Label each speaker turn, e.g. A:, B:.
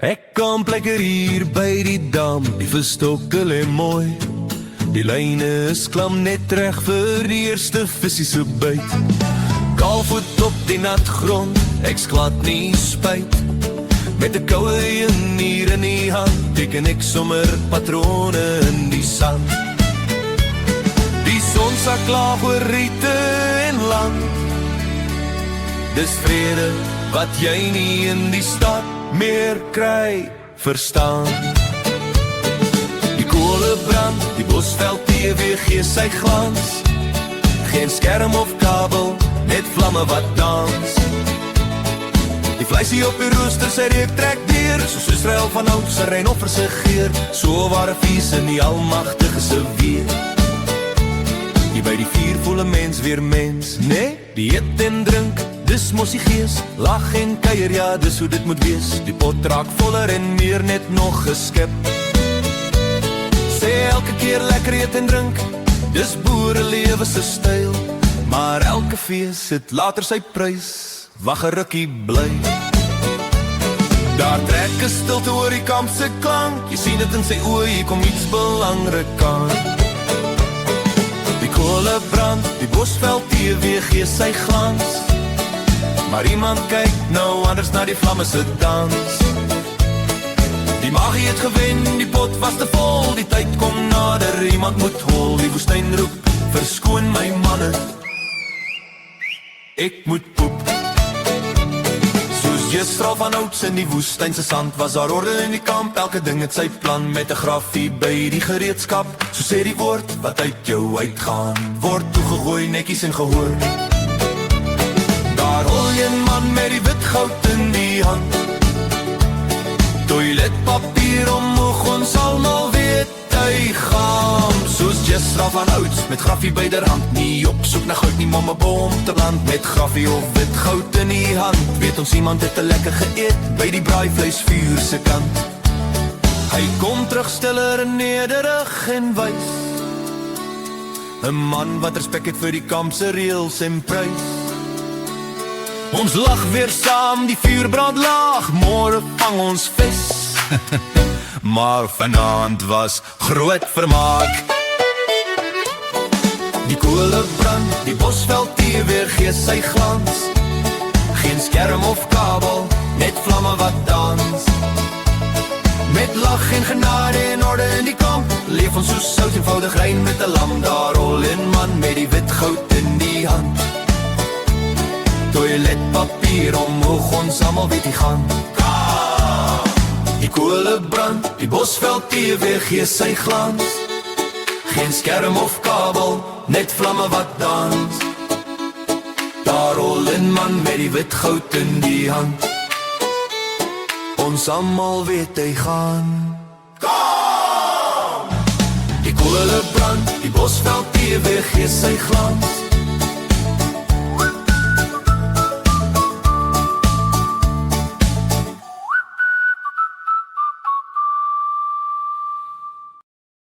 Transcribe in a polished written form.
A: Ek kamp lekker hier by die dam, die visstokke lê mooi. Die lyne is klam net reg vir die eerste visie se byt. Kaalvoet op die nat grond, ek's glad nie spyt. Met 'n koue een hier in die hand, teken ek sommer patrone in die sand. Die son sak laag oor riete en land. Dis vrede wat jy nie in die stad meer kry, verstaan. Die kolle brand, die bosveld TV gee sy glans. Geen skerm of kabel, net vlamme wat dans. Die vleisie op die rooster, sy reuk trek deur, soos Israel van oud sy reinoffer se geur. So ware vies in die almagtige se weer. Hier by die vuur voel 'n mens weer mens, nee, die eet en drink, dis mos die gees, lag en kuier, ja, dis hoe dit moet wees. Die pot raak voller en meer net nog geskep. Sê elke keer lekker eet en drink, dis boerelewe se styl. Maar elke fees het later sy prys, wag 'n rukkie bly. Daar trek 'n stilte oor die kamp se klank, jy sien dit in sy oë, hier kom iets belangrik aan. Die kolle brand, die bosveld TV gee sy glans. Maar iemand kyk nou anders na die vlamme se dans. Die magie het gewen, die pot was te vol, die tyd kom nader, iemand moet hol. Die woestyn roep, verskoon my manne, ek moet poep. Soos Jesra van ouds in die woestyn se sand, was daar orde in die kamp, elke ding het sy plan. Met 'n grafie by die gereedskap, so sê die woord wat uit jou uitgaan, word toegegooi netjies en gehoor. Daar hol jy 'n man met die wit goud in die hand. Toiletpapier omhoog, ons almal weet hy gaan. Soos Jesra van ouds, met graffie by der hand. Nie op soek na goud nie, maar 'n boom te plant. Met graffie of wit goud in die hand, weet ons iemand het te lekker geëet by die braaivleisvuur se kant. Hy kom terug stiller en nederig en wys, 'n man wat respek het vir die kamp se reëls en prys. Ons lag weer saam, die vuur brand laag, môre vang ons vis. Maar vanaand was groot vermaak. Die kolle brand, die bosveld TV gee sy glans. Geen skerm of kabel, net vlamme wat dans. Met lag en genade en orde in die kamp, leef ons so sout eenvoudig rein met 'n lam. Daar rol een man met die wit goud in die hand. Toiletpapier omhoog, ons almal weet die gaan. Die kolle brand, die bosveld TV gee sy glans. Geen skerm of kabel, net vlamme wat dans. Daar rol een man met die wit goud in die hand. Ons almal weet hy gaan. Die kolle brand, die bosveld TV gee sy glans.